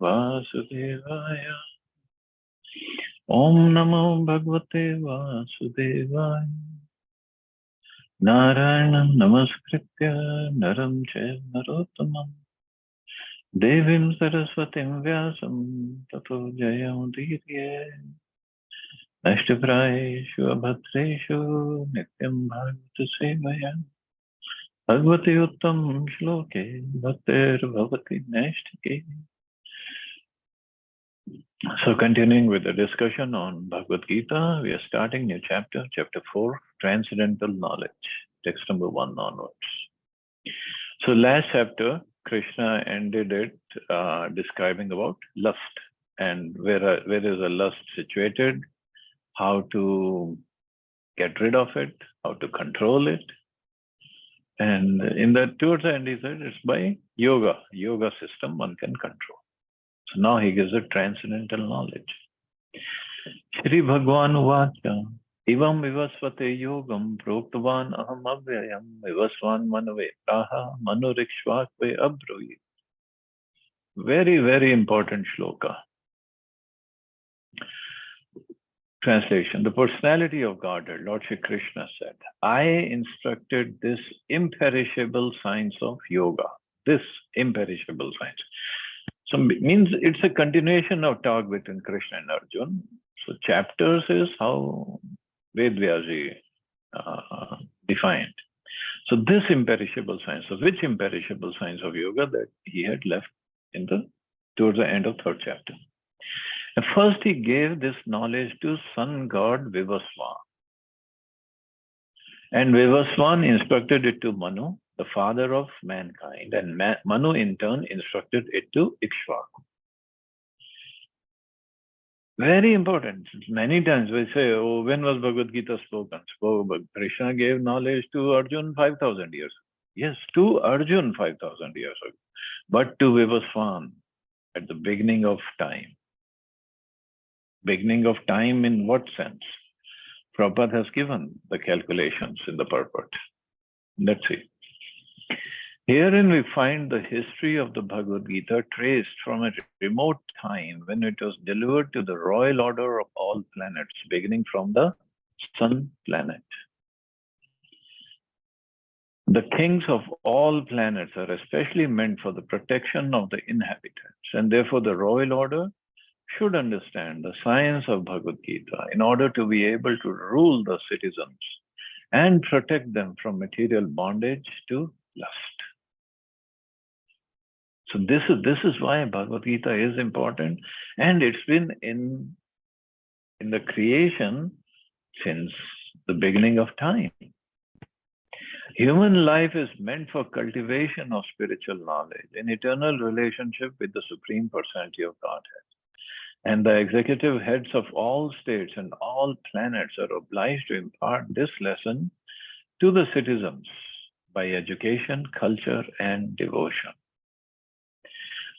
Vasudevaya. Om Namo Bhagavate Vasudevaya. Narayanam Namaskritya Naram Chaiva Narottamam Devim Saraswatim Vyasam Tato Jayamudiriye. Nashtaprayeshu Abhatreshu Nityam Bhagavata Sevaya. Bhagavate Uttam Shloke Bhaktir Bhavati Nashtake. So continuing with the discussion on Bhagavad Gita, we are starting new chapter, chapter 4, Transcendental Knowledge, text number 1 onwards. So last chapter, Krishna ended it describing about lust and where is a lust situated, how to get rid of it, how to control it. And in that towards the end he said it's by yoga system one can control. So now he gives a transcendental knowledge. Shri Bhagwan Vacha Ivam Vivasvate Yogam Proktavan Aham Avyayam Vivasvan Manave Praha Manurikshvakve Abruyi. Very, very important shloka. Translation. The personality of Godhead, Lord Shri Krishna said, I instructed this imperishable science of yoga. This imperishable science. So means it's a continuation of talk between Krishna and Arjuna. So chapters is how Vedvyaji defined. So this imperishable science, so which imperishable science of yoga that he had left in towards the end of third chapter. And first he gave this knowledge to sun god Vivaswan. And Vivaswan instructed it to Manu, the father of mankind, and Manu in turn instructed it to Ikshvaku. Very important. Many times we say, oh, when was Bhagavad Gita spoken? Krishna gave knowledge to Arjuna 5,000 years ago. Yes, to Arjuna 5,000 years ago. But to Vivaswan at the beginning of time. Beginning of time in what sense? Prabhupada has given the calculations in the purport. Let's see. Herein we find the history of the Bhagavad Gita traced from a remote time when it was delivered to the royal order of all planets, beginning from the sun planet. The kings of all planets are especially meant for the protection of the inhabitants, and therefore the royal order should understand the science of Bhagavad Gita in order to be able to rule the citizens and protect them from material bondage to lust. So this is why Bhagavad Gita is important, and it's been in the creation since the beginning of time. Human life is meant for cultivation of spiritual knowledge in eternal relationship with the Supreme Personality of Godhead. And the executive heads of all states and all planets are obliged to impart this lesson to the citizens by education, culture, and devotion.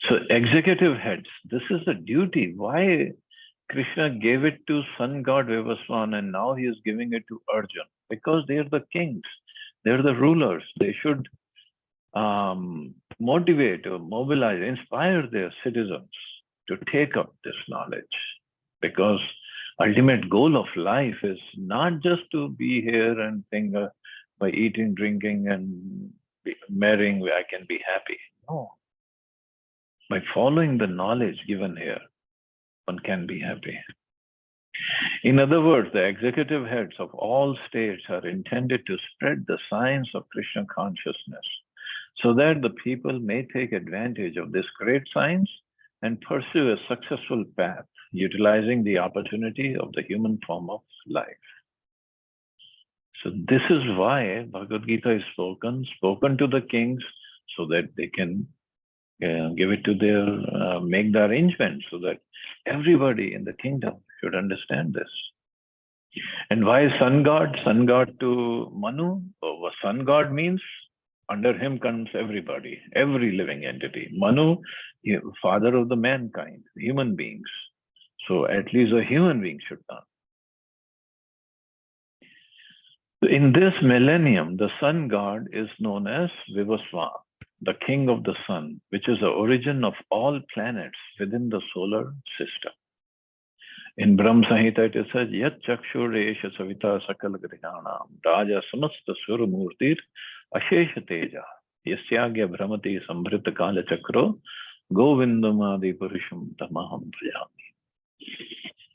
So executive heads, this is the duty. Why Krishna gave it to sun god Vivaswan and now he is giving it to Arjuna? Because they are the kings. They're the rulers. They should motivate or mobilize, inspire their citizens to take up this knowledge. Because ultimate goal of life is not just to be here and think by eating, drinking, and marrying, I can be happy. No. By following the knowledge given here, one can be happy. In other words, the executive heads of all states are intended to spread the science of Krishna consciousness so that the people may take advantage of this great science and pursue a successful path, utilizing the opportunity of the human form of life. So this is why Bhagavad Gita is spoken to the kings so that they can give it to their, make the arrangements so that everybody in the kingdom should understand this. And why sun god? Sun god to Manu? Sun god means under him comes everybody, every living entity. Manu, father of the mankind, human beings. So at least a human being should come. In this millennium, the sun god is known as Vivaswan. the king of the sun, which is the origin of all planets within the solar system. In Brahma Samhita it says, Yat Chakshuresha Savita Sakal Grihanam Raja Samasta Suramurtir Ashesha Teja Yasyagya Brahmati Sambhrita Kala Chakro Govindamadi Purusham Tamaham Prajami.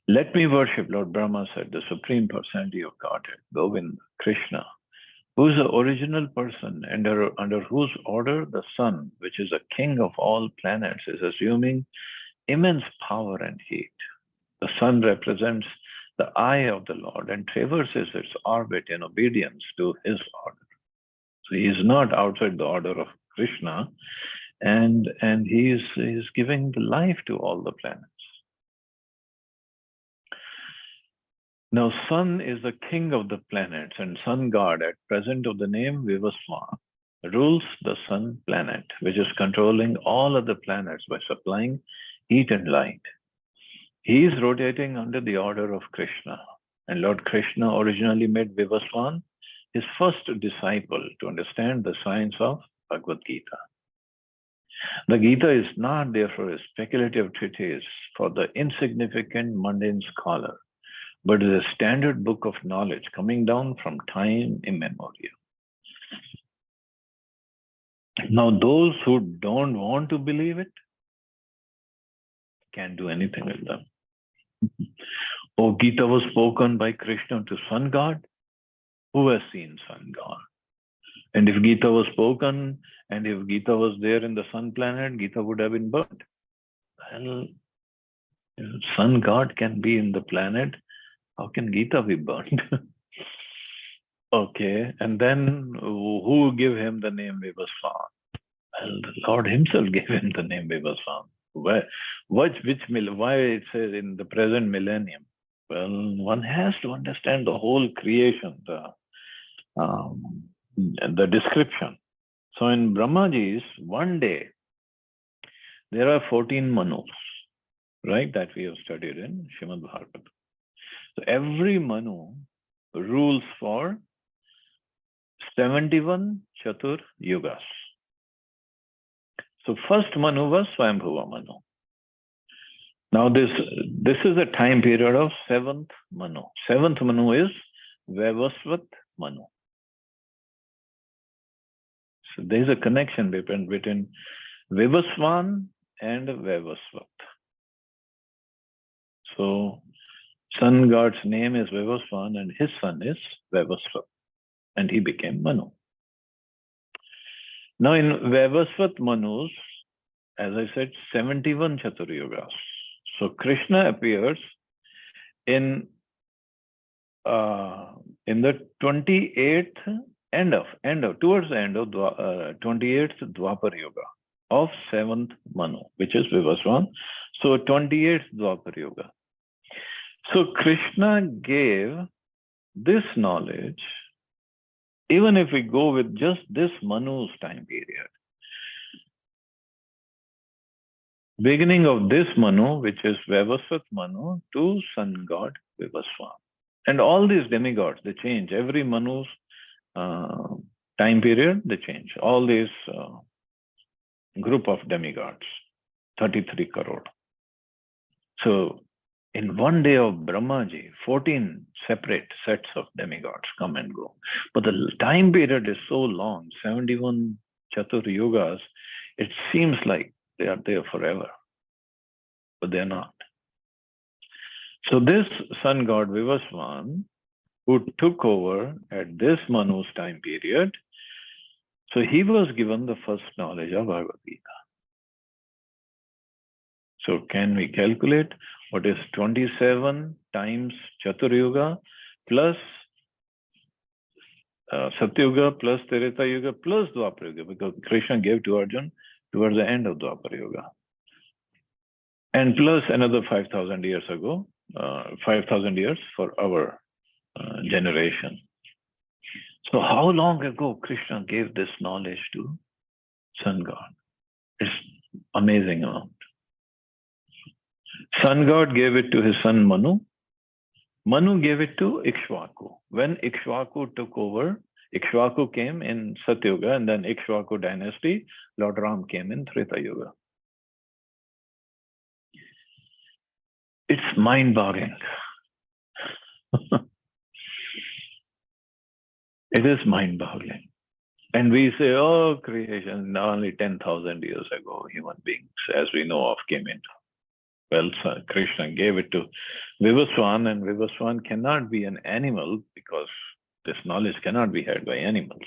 Let me worship, Lord Brahma said, the Supreme Personality of Godhead, Govinda, Krishna, who is the original person under whose order the sun, which is the king of all planets, is assuming immense power and heat. The sun represents the eye of the Lord and traverses its orbit in obedience to his order. So he is not outside the order of Krishna, and he is giving life to all the planets. Now, sun is the king of the planets, and sun god, at present of the name Vivaswan, rules the sun planet, which is controlling all other planets by supplying heat and light. He is rotating under the order of Krishna, and Lord Krishna originally made Vivaswan his first disciple to understand the science of Bhagavad Gita. The Gita is not therefore a speculative treatise for the insignificant mundane scholar, but is a standard book of knowledge coming down from time immemorial. Now, those who don't want to believe it can't do anything with them. Oh, Gita was spoken by Krishna to sun god. Who has seen sun god? And if Gita was spoken, and if Gita was there in the sun planet, Gita would have been burnt. Well, sun god can be in the planet. How can Gita be burnt? Okay, and then who gave him the name Vivaswan? Well, the Lord himself gave him the name Vivaswan. Why it says in the present millennium? Well, one has to understand the whole creation, the description. So in Brahmaji's one day, there are 14 manus, right, that we have studied in Srimad Bhagavatam. So every manu rules for 71 Chatur Yugas. So first manu was Swayambhuva Manu. Now this is a time period of 7th manu. 7th manu is Vaivasvat Manu. So there is a connection between Vivaswan and Vaivasvat. So sun god's name is Vivaswan and his son is Vaivasvat, and he became Manu. Now in Vaivasvat Manus, as I said, 71 Chaturyugas. So Krishna appears in the 28th towards the end of 28th Dwapar Yuga of 7th Manu, which is Vivaswan. So 28th Dwapar Yuga. So Krishna gave this knowledge, even if we go with just this Manu's time period. Beginning of this Manu, which is Vaivasvat Manu, to sun god Vivaswan. And all these demigods, they change. Every Manu's time period, they change. All these group of demigods, 33 crore. So in one day of Brahmaji, 14 separate sets of demigods come and go. But the time period is so long, 71 Chatur Yugas, it seems like they are there forever, but they're not. So this sun god Vivaswan, who took over at this Manu's time period, so he was given the first knowledge of Bhagavad Gita. So can we calculate what is 27 times Chaturyuga plus Satyuga plus Treta Yuga plus Dwapar Yuga, because Krishna gave to Arjuna towards the end of Dwapar Yuga. And plus another 5,000 years ago, 5,000 years for our generation. So how long ago Krishna gave this knowledge to sun god? It's amazing amount. Sun god gave it to his son Manu. Manu gave it to Ikshvaku. When Ikshvaku took over Ikshvaku came in Satyuga, and then Ikshvaku dynasty, Lord Ram came in Treta Yuga. It's mind-boggling. It is mind-boggling. And we say, oh, creation, only 10,000 years ago, human beings, as we know of, came in. Well, Krishna gave it to Vivaswan, and Vivaswan cannot be an animal because this knowledge cannot be had by animals.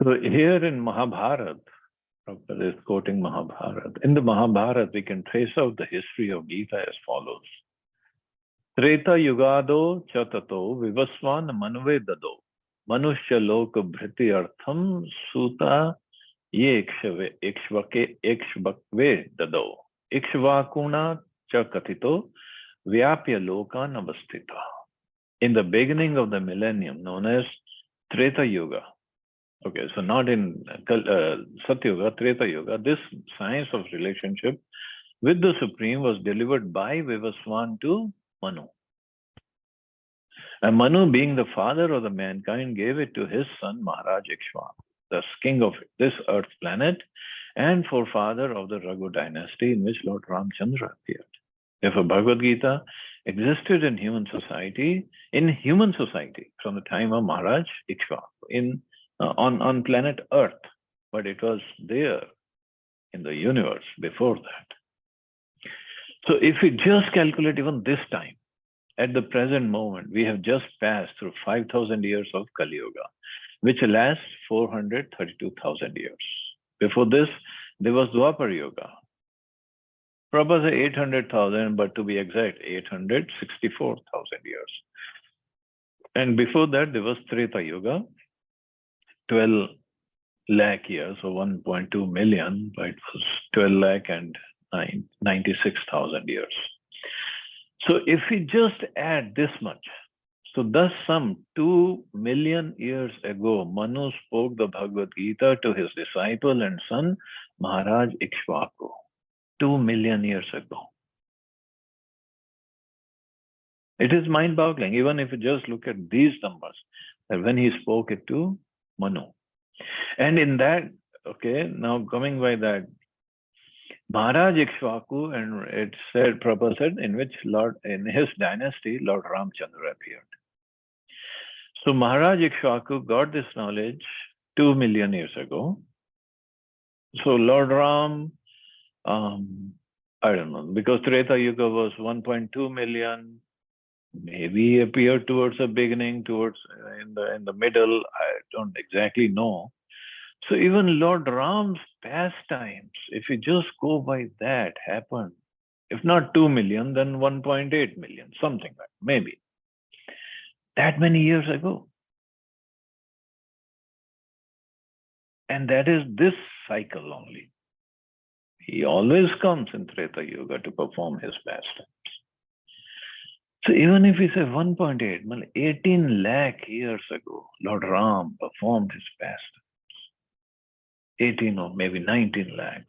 So here in Mahabharata, Prabhupada is quoting Mahabharata. In the Mahabharata, we can trace out the history of Gita as follows. Treta Yugado Chatato Vivaswan Manuve Dado Manushya Loka Bhriti Artham Suta Ye Ikshvakve Dado Ikshvakuna Chakatito Vyapya Lokan Avastita. In the beginning of the millennium, known as Treta Yuga. Okay, so not in Satyuga, Treta Yuga, this science of relationship with the Supreme was delivered by Vivaswan to Manu. And Manu, being the father of the mankind, gave it to his son Maharaj Ikshvaku, the king of this earth planet and forefather of the Raghu dynasty in which Lord Ramchandra appeared. Therefore, Bhagavad Gita existed in human society from the time of Maharaj Ikshvaku on planet Earth, but it was there in the universe before that. So if we just calculate even this time, at the present moment, we have just passed through 5,000 years of Kali Yuga, which lasts 432,000 years. Before this, there was Dwapar Yuga. Prabhupada said 800,000, but to be exact, 864,000 years. And before that, there was Treta Yuga, 12 lakh years, or 1.2 million, but it was 12 lakh and 96,000 years. So if we just add this much, so thus some 2 million years ago, Manu spoke the Bhagavad Gita to his disciple and son, Maharaj Ikshvaku. 2 million years ago. It is mind-boggling, even if you just look at these numbers, that when he spoke it to Manu. And in that, okay, now coming by that, Maharaj Ikshvaku, and it said, Prabhupada said, in his dynasty, Lord Ramchandra appeared. So Maharaj Ikshvaku got this knowledge 2 million years ago. So Lord Ram, I don't know, because Treta Yuga was 1.2 million, maybe appeared towards the beginning, towards in the middle, I don't exactly know. So even Lord Ram's pastimes, if you just go by that, happened, if not 2 million, then 1.8 million, something like maybe. That many years ago. And that is this cycle only. He always comes in Treta Yuga to perform his pastimes. So even if we say 1.8, 18 lakh years ago, Lord Ram performed his pastimes. 18 or maybe 19 lakhs.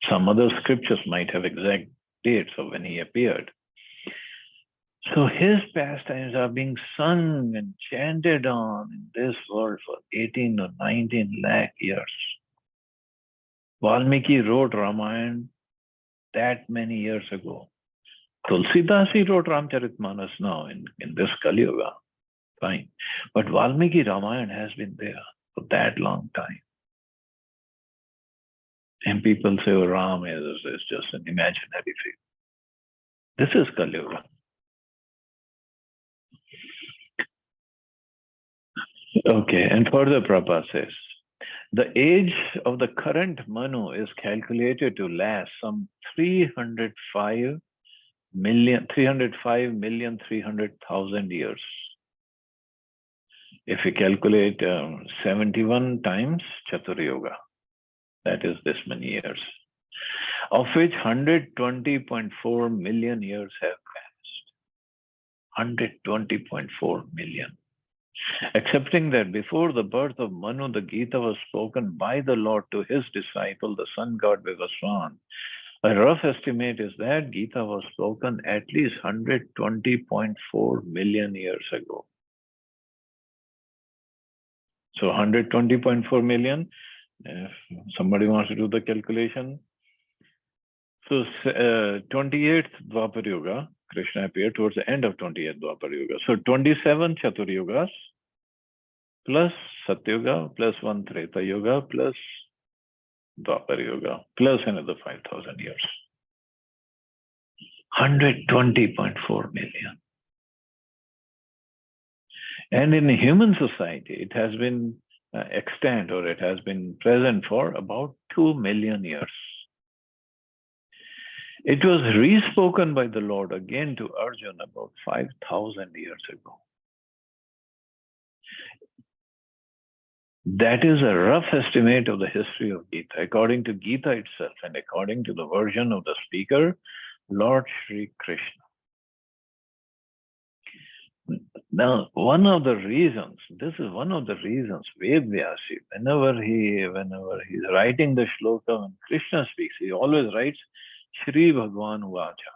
Some other scriptures might have exact dates of when he appeared. So his pastimes are being sung and chanted on in this world for 18 or 19 lakh years. Valmiki wrote Ramayana that many years ago. Tulsidasi wrote Ramcharitmanas now in this Kali Yuga. Fine. But Valmiki Ramayana has been there for that long time. And people say, oh, Ram is just an imaginary figure. This is Kali Yuga. Okay, and further Prabhupada says, the age of the current Manu is calculated to last some 305,300,000 years. If we calculate 71 times Chatur Yuga, that is this many years, of which 120.4 million years have passed. 120.4 million. Accepting that before the birth of Manu, the Gita was spoken by the Lord to his disciple, the sun god Vivaswan, A rough estimate is that Gita was spoken at least 120.4 million years ago. So 120.4 million, if somebody wants to do the calculation. So 28th Dwapar Yuga, Krishna appeared towards the end of 28th Dwapar Yuga. So 27 Chatur Yugas plus Satyuga plus 1 Treta Yuga plus Dwapar Yuga plus another 5,000 years. 120.4 million. And in human society, it has been extant, or it has been present for about 2 million years. It was re-spoken by the Lord again to Arjuna about 5,000 years ago. That is a rough estimate of the history of Gita. According to Gita itself and according to the version of the speaker, Lord Sri Krishna. Now, one of the reasons, Ved Vyasi, whenever he's writing the shloka when Krishna speaks, he always writes Shri Bhagwan Vacha.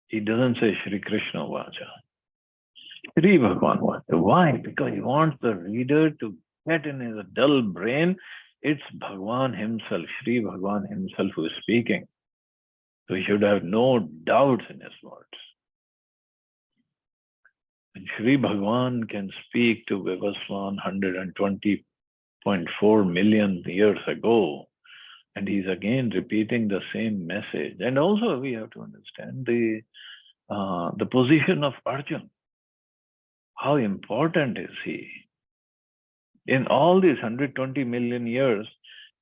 He doesn't say Shri Krishna Vacha. Shri Bhagwan Vacha. Why? Because he wants the reader to get in his dull brain, it's Bhagwan himself, Shri Bhagwan himself who is speaking. So he should have no doubts in his words. And Shri Bhagwan can speak to Vivaswan 120.4 million years ago, and he's again repeating the same message. And also we have to understand the position of Arjuna. How important is he? In all these 120 million years,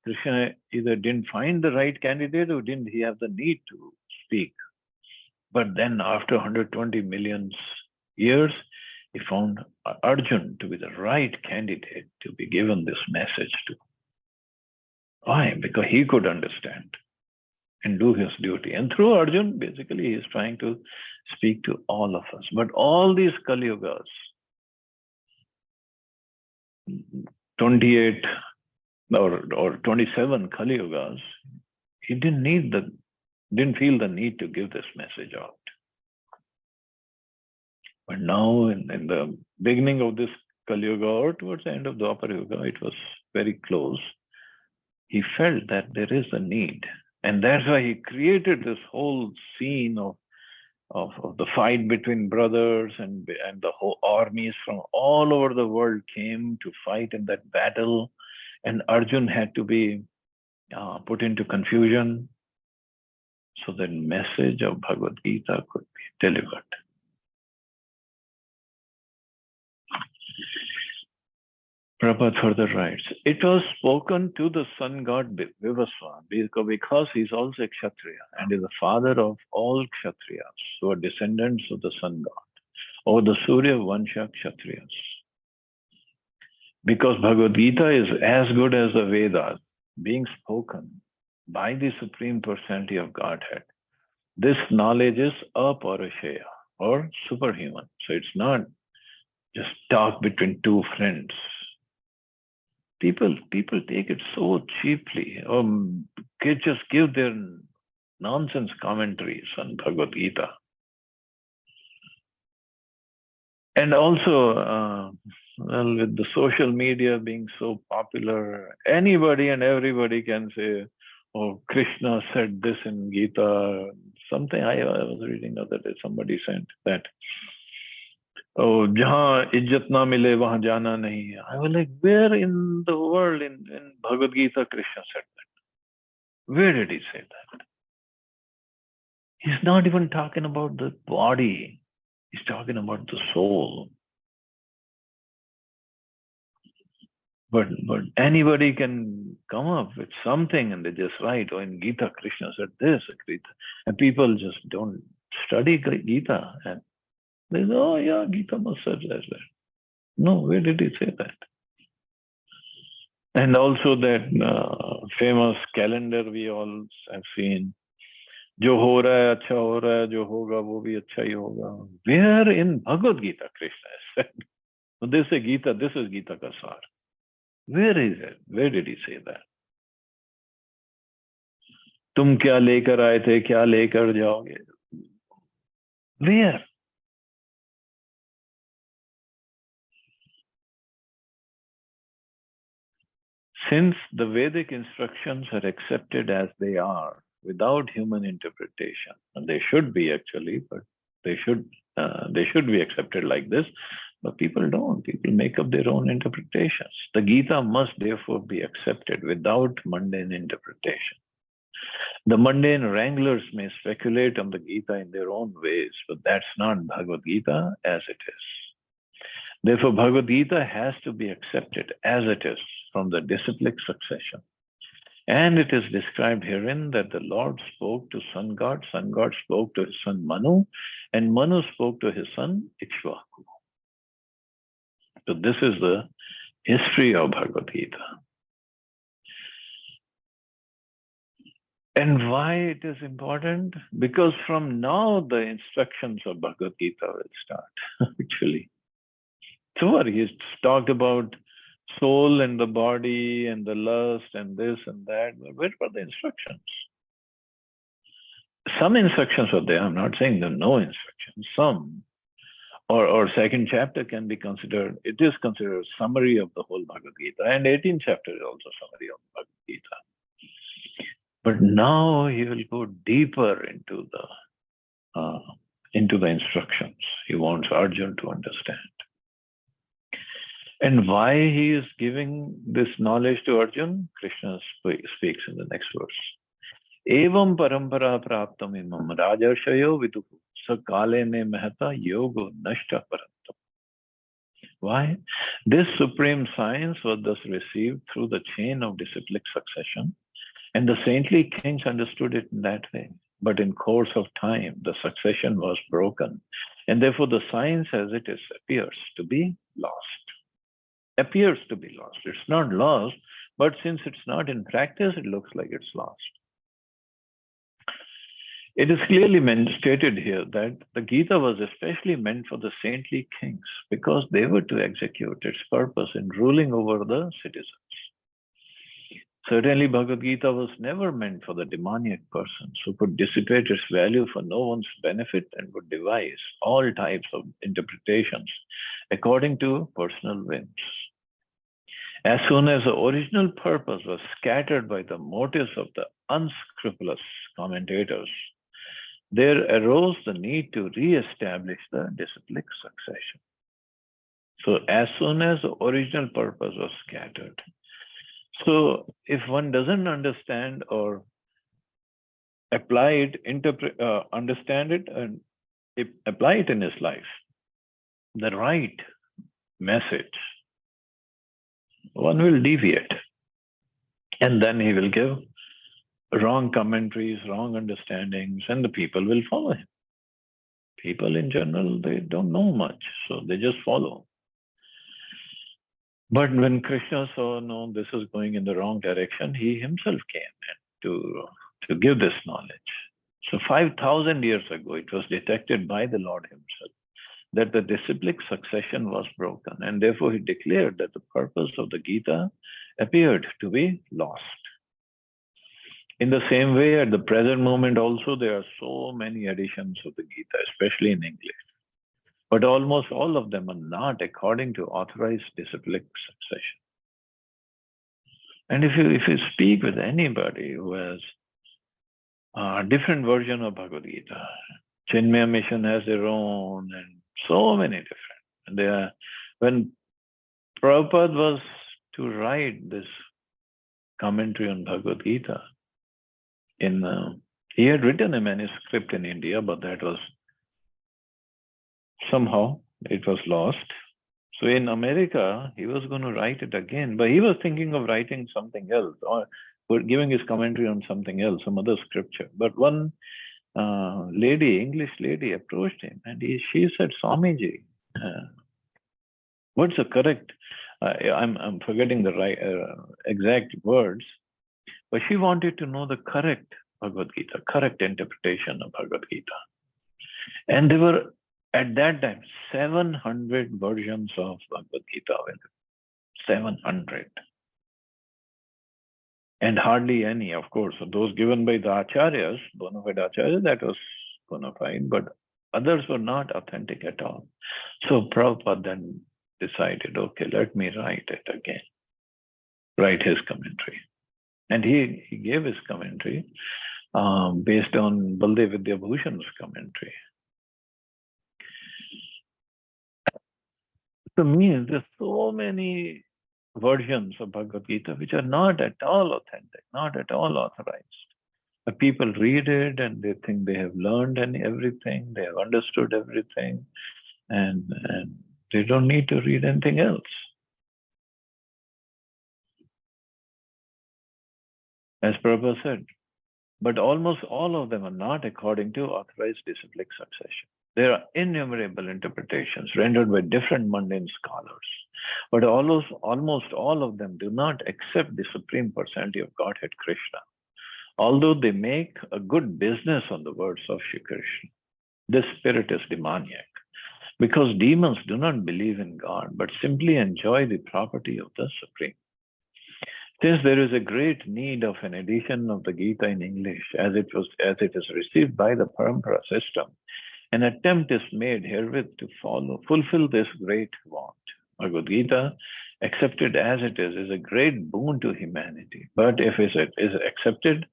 Krishna either didn't find the right candidate or didn't he have the need to speak. But then after 120 million years, he found Arjuna to be the right candidate to be given this message to. Why? Because he could understand and do his duty. And through Arjuna, basically, he is trying to speak to all of us. But all these Kali Yugas, 28 or 27 Kali Yugas, he didn't feel the need to give this message out. But now, in the beginning of this Kali Yuga, or towards the end of Dwapar Yuga, it was very close. He felt that there is a need. And that's why he created this whole scene of the fight between brothers, and the whole armies from all over the world came to fight in that battle. And Arjuna had to be put into confusion so that message of Bhagavad Gita could be delivered. Prabhupada further writes, it was spoken to the sun god Vivaswan because he is also a Kshatriya and is the father of all Kshatriyas who are descendants of the sun god, or the Surya Vansha Kshatriyas. Because Bhagavad Gita is as good as the Vedas, being spoken by the Supreme Personality of Godhead, this knowledge is aparashaya, or superhuman. So it's not just talk between two friends. People take it so cheaply. Kids just give their nonsense commentaries on Bhagavad Gita. And also, with the social media being so popular, anybody and everybody can say, oh, Krishna said this in Gita. Something I was reading the other day, somebody said that, oh, jahan ijjat na mile, wahan jana nahi. I was like, where in the world in Bhagavad Gita Krishna said that? Where did he say that? He's not even talking about the body. He's talking about the soul. But anybody can come up with something and they just write, oh, in Gita Krishna said this, and people just don't study Gita. And they say, oh yeah, Gita must have said that. No, where did he say that? And also that famous calendar we all have seen. Jo ho raha hai, acha ho raha hai, jo hoga, wo bhi acha hi hoga. Where in Bhagavad Gita Krishna has said? So they say Gita, this is Gita ka sar. Where is it? Where did he say that? तुम क्या लेकर आए थे, क्या लेकर जाओगे? Where? Since the Vedic instructions are accepted as they are, without human interpretation, and they should be actually, but they should be accepted like this, but people don't. People make up their own interpretations. The Gita must therefore be accepted without mundane interpretation. The mundane wranglers may speculate on the Gita in their own ways, but that's not Bhagavad Gita as it is. Therefore, Bhagavad Gita has to be accepted as it is from the disciplic succession. And it is described herein that the Lord spoke to Sun God spoke to his son Manu, and Manu spoke to his son Ikshvaku. So this is the history of Bhagavad Gita. And why it is important? Because from now the instructions of Bhagavad Gita will start, actually. So he's talked about soul and the body and the lust and this and that. Where were the instructions? Some instructions are there. I'm not saying there are no instructions. Some. Or second chapter can be considered, it is considered a summary of the whole Bhagavad Gita. And 18th chapter is also summary of Bhagavad Gita. But now he will go deeper into the instructions. He wants Arjuna to understand. And why he is giving this knowledge to Arjuna, Krishna speaks in the next verse. Evam parampara praptam imam rajarshayo viduhu sakale ne mahata yogo nashta parantam. Why? This supreme science was thus received through the chain of disciplic succession, and the saintly kings understood it in that way. But in course of time, the succession was broken, and therefore the science as it is appears to be lost. Appears to be lost. It's not lost, but since it's not in practice, it looks like it's lost. It is clearly stated here that the Gita was especially meant for the saintly kings because they were to execute its purpose in ruling over the citizens. Certainly, Bhagavad Gita was never meant for the demoniac persons who could dissipate its value for no one's benefit and would devise all types of interpretations according to personal whims. As soon as the original purpose was scattered by the motives of the unscrupulous commentators, there arose the need to re-establish the disciplic succession. So as soon as the original purpose was scattered. So if one doesn't understand or apply it, understand it and apply it in his life, the right message, one will deviate. And then he will give wrong commentaries, wrong understandings, and the people will follow him. People in general, they don't know much, so they just follow. But when Krishna saw, no, this is going in the wrong direction, he himself came to give this knowledge. So 5,000 years ago, it was detected by the Lord himself that the disciplic succession was broken, and therefore he declared that the purpose of the Gita appeared to be lost. In the same way, at the present moment also, there are so many editions of the Gita, especially in English. But almost all of them are not according to authorized disciplic succession. And if you speak with anybody who has a different version of Bhagavad Gita, Chinmaya Mission has their own, and so many different. And when Prabhupada was to write this commentary on Bhagavad Gita, he had written a manuscript in India, but that was somehow it was lost. So in America, he was going to write it again, but he was thinking of writing something else or giving his commentary on something else, some other scripture. But one English lady approached him and she said, Swamiji, what's the correct, I'm forgetting the right exact words, but she wanted to know the correct Bhagavad Gita, correct interpretation of Bhagavad Gita. And there were, at that time, 700 versions of Bhagavad Gita available. 700. And hardly any, of course. So those given by the acharyas, bona fide acharyas, that was bona fide, but others were not authentic at all. So Prabhupada then decided, okay, let me write it again, write his commentary. And he gave his commentary based on Baldev Vidyabhushan's commentary. To me, there's so many versions of Bhagavad Gita which are not at all authentic, not at all authorized. The people read it and they think they have learned everything, they have understood everything, and they don't need to read anything else. As Prabhupada said, but almost all of them are not according to authorized disciplic succession. There are innumerable interpretations rendered by different mundane scholars, but almost all of them do not accept the Supreme Personality of Godhead Krishna, although they make a good business on the words of Shri Krishna. This spirit is demoniac, because demons do not believe in God, but simply enjoy the property of the Supreme. Since there is a great need of an edition of the Gita in English, as it is received by the Parampara system, an attempt is made herewith to fulfill this great want. Bhagavad Gita, accepted as it is a great boon to humanity. But if it is accepted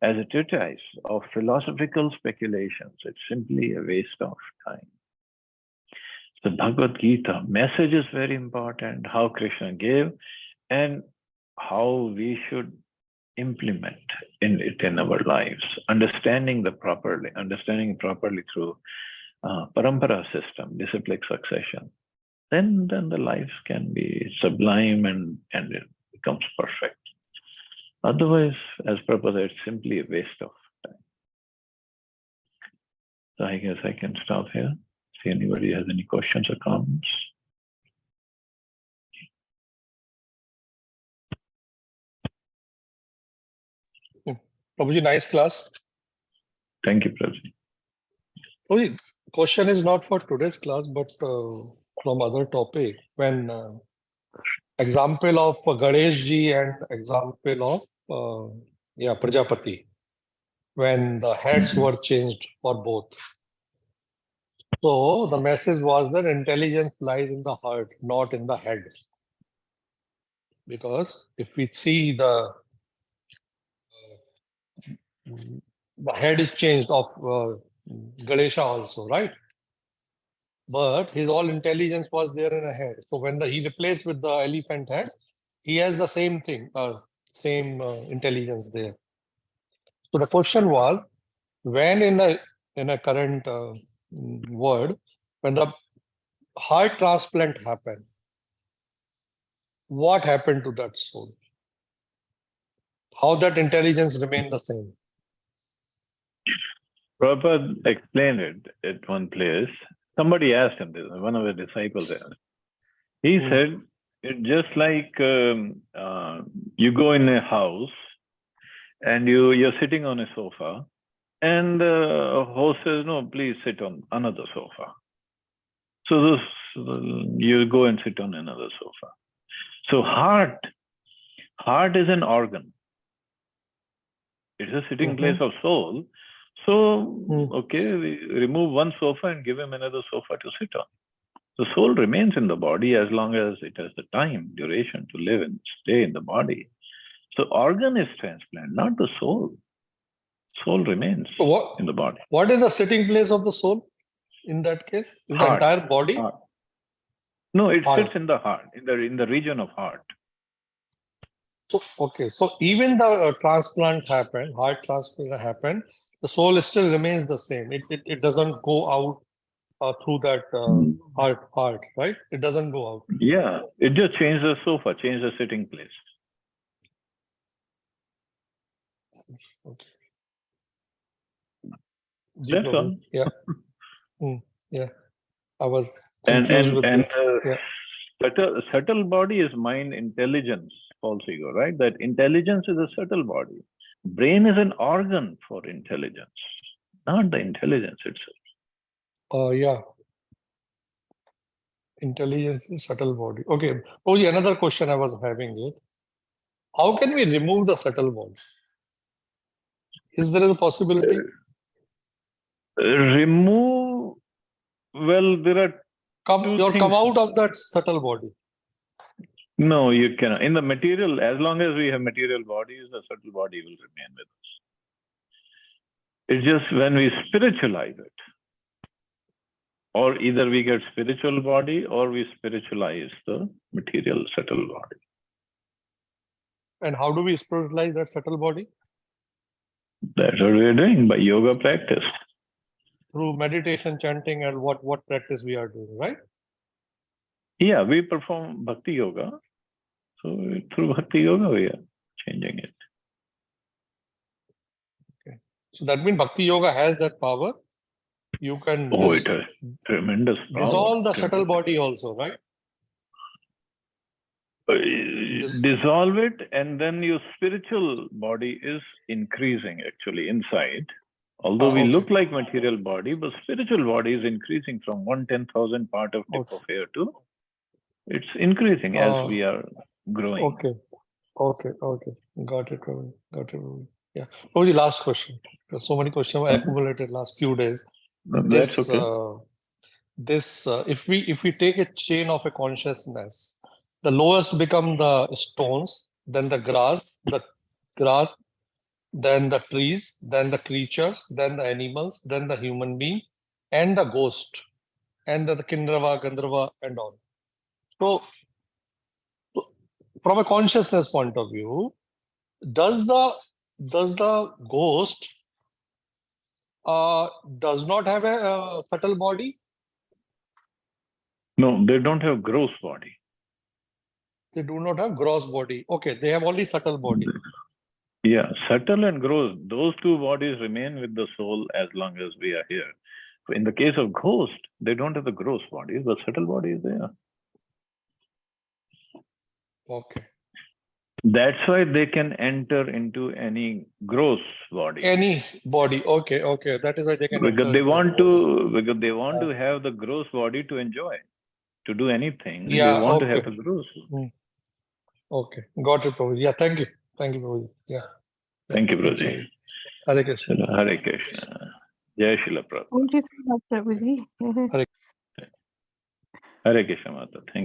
as a treatise of philosophical speculations, it's simply a waste of time. The Bhagavad Gita message is very important, how Krishna gave and how we should implement it in our lives, understanding it properly through parampara system, disciplic succession. Then the lives can be sublime and it becomes perfect. Otherwise, as Prabhupada said, it's simply a waste of time. So I guess I can stop here. See anybody has any questions or comments. Prabhuji, nice class. Thank you, Prabhuji. Prabhuji, question is not for today's class, but from other topic. When example of Ganesh ji and example of Prajapati, when the heads were changed for both. So the message was that intelligence lies in the heart, not in the head. Because if we see the head is changed of Ganesha also, right? But his all intelligence was there in a head. So when he replaced with the elephant head, he has the same thing, same intelligence there. So the question was, when in a current world, when the heart transplant happened, what happened to that soul? How that intelligence remained the same? Prabhupada explained it at one place. Somebody asked him this, one of the disciples asked. He said, it's just like you go in a house and you're sitting on a sofa and the host says, no, please sit on another sofa. So you go and sit on another sofa. So heart is an organ. It's a sitting place of soul. So, okay, we remove one sofa and give him another sofa to sit on. The soul remains in the body as long as it has the time, duration to live and stay in the body. So organ is transplant, not the soul. Soul remains in the body. What is the sitting place of the soul in that case? Is the entire body? Heart. No, it sits in the heart, in the region of heart. So, okay, so even the transplant happened, heart transplant happened, the soul still remains the same. It doesn't go out through that heart, right? It doesn't go out. Yeah, it just changed the sofa, changed the sitting place. Okay. That's all. Yeah. Yeah. I was confused with this. Subtle body is mind, intelligence, false ego, right? That intelligence is a subtle body. Brain is an organ for intelligence, not the intelligence itself. Yeah. Intelligence is subtle body. Okay. Oh, yeah, another question I was having is, How can we remove the subtle body? Is there a possibility? Remove, well, there are two Come things. out of that subtle body. No, you cannot. In the material, as long as we have material bodies, the subtle body will remain with us. It's just when we spiritualize it, or either we get spiritual body or we spiritualize the material subtle body. And how do we spiritualize that subtle body? That's what we're doing by yoga practice. Through meditation, chanting, and what practice we are doing, right? Yeah, we perform bhakti yoga. So through bhakti yoga, we are changing it. So that means bhakti yoga has that power. You can Oh, it has tremendous power. dissolve the subtle body also, right? Dissolve it, and then your spiritual body is increasing actually inside. Although we okay. look like material body, but spiritual body is increasing from 1/10,000 part of tip of hair to it's increasing as we are growing. Okay. Got it, Ravi. Yeah. Oh, the last question. There's so many questions accumulated last few days. That's okay. If we take a chain of a consciousness, the lowest become the stones, then the grass, then the trees, then the creatures, then the animals, then the human being, and the ghost, and the Kindrava, Gandharva, and all. So, from a consciousness point of view, does the ghost does not have a subtle body? No, they don't have gross body. They do not have gross body. Okay, they have only subtle body. Yeah, subtle and gross, those two bodies remain with the soul as long as we are here. In the case of ghost, they don't have the gross bodies, but subtle body is there. Okay. That's why they can enter into any gross body. Any body. Okay. That is why they can. Because they want to have the gross body to enjoy, to do anything. Yeah. They want to have the gross. Okay. Got it, Prabhuji. Yeah. Thank you, Prabhuji. Yeah. Thank you, Prabhuji. Hare Krishna. Hare Krishna. Jai Srila Prabhupada. Thank you so much, Prabhuji. Hare Krishna, Mata. Thank you.